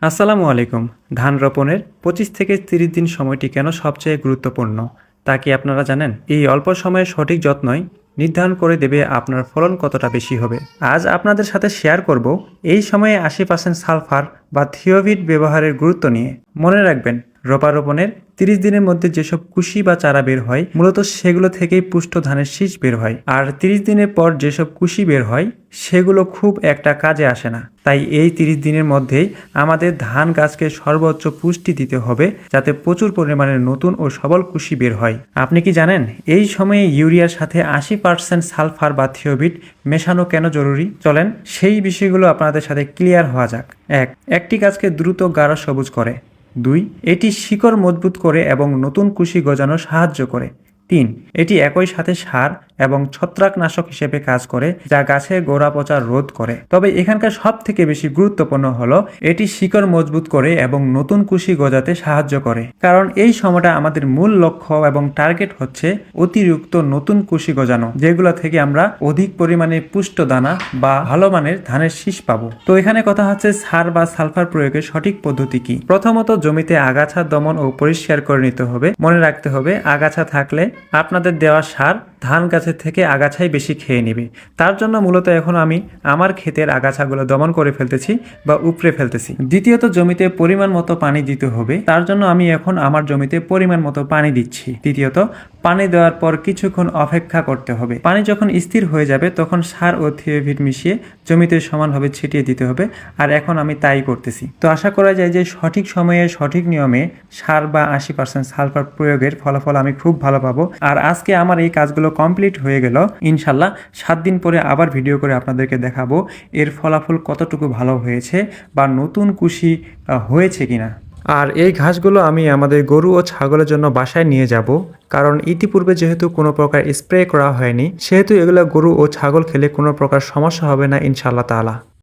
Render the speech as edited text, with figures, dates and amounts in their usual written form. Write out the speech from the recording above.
আসসালামু আলাইকুম। ধান রোপণের ২৫ থেকে ৩০ দিন সময়টি কেন সবচেয়ে গুরুত্বপূর্ণ তা কি আপনারা জানেন? এই অল্প সময়ে সঠিক যত্নই নির্ধারণ করে দেবে আপনার ফলন কতটা বেশি হবে। আজ আপনাদের সাথে শেয়ার করব এই সময়ে ৮০% সালফার বা থিওভিট ব্যবহারের গুরুত্ব নিয়ে। মনে রাখবেন, রোপণের ৩০ দিনের মধ্যে যেসব কুশি বা চারা বের হয় মূলত সেগুলো থেকেই পুষ্ট ধানের শীষ বের হয়। আর ৩০ দিনের পর যেসব কুশি বের হয় সেগুলো খুব একটা কাজে আসে না। তাই এই ৩০ দিনের মধ্যেই আমাদের ধান গাছকে সর্বোচ্চ পুষ্টি দিতে হবে যাতে প্রচুর পরিমাণে নতুন ও সবল কুশি বের হয়। আপনি কি জানেন এই সময়ে ইউরিয়ার সাথে ৮০% সালফার বা থিওভিট মেশানো কেন জরুরি? চলেন সেই বিষয়গুলো আপনাদের সাথে ক্লিয়ার হওয়া যাক। একটি গাছকে দ্রুত গাঢ় সবুজ করে। ২. এটি শিকড় মজবুত করে এবং নতুন কুশি গজানো সাহায্য করে। ৩. এটি একই সাথে সার এবং ছত্রাকনাশক হিসেবে কাজ করে যা গাছের গোড়া পচা রোধ করে। তবে এখানকার সব থেকে বেশি গুরুত্বপূর্ণ হলো এটি শিকড় মজবুত করে এবং নতুন কুশি গজাতে সাহায্য করে। কারণ এই সময়টা আমাদের মূল লক্ষ্য এবং টার্গেট হচ্ছে অতিরিক্ত নতুন কুশি গজানো, যেগুলো থেকে আমরা অধিক পরিমাণে পুষ্ট দানা বা ভালো মানের ধানের শীষ পাবো। তো এখানে কথা হচ্ছে সার বা সালফার প্রয়োগের সঠিক পদ্ধতি কি। প্রথমত জমিতে আগাছা দমন ও পরিষ্কার করে নিতে হবে। মনে রাখতে হবে আগাছা থাকলে আপনাদের দেওয়া সার ধান গাছের থেকে আগাছাই বেশি খেয়ে নেবে। তার জন্য মূলত এখন আমি আমার ক্ষেতের আগাছাগুলো দমন করে ফেলতেছি বা উপড়ে ফেলতেছি। দ্বিতীয়ত জমিতে পরিমাণ মতো পানি দিতে হবে। তার জন্য আমি এখন আমার জমিতে পরিমাণ মতো পানি দিচ্ছি। তৃতীয়ত পানি দেওয়ার পর কিছুক্ষণ অপেক্ষা করতে হবে। পানি যখন স্থির হয়ে যাবে তখন সার ও থিওভিট মিশিয়ে জমিতে সমানভাবে ছিটিয়ে দিতে হবে। আর এখন আমি তাই করতেছি। তো আশা করা যায় যে সঠিক সময়ে সঠিক নিয়মে সার বা ৮০% সালফার প্রয়োগের ফলাফল আমি খুব ভালো পাবো। আর আজকে আমার এই কাজগুলো কমপ্লিট হয়ে গেল। ইনশাল্লাহ ৭ দিন পরে আবার ভিডিও করে আপনাদেরকে দেখাবো এর ফলাফল কতটুকু ভালো হয়েছে বা নতুন কুশি হয়েছে কিনা। আর এই ঘাসগুলো আমি আমাদের গরু ও ছাগলের জন্য বাসায় নিয়ে যাব, কারণ ইতিপূর্বে যেহেতু কোনো প্রকার স্প্রে করা হয়নি সেহেতু এগুলো গরু ও ছাগল খেলে কোনো প্রকার সমস্যা হবে না ইনশাআল্লাহ তাআলা।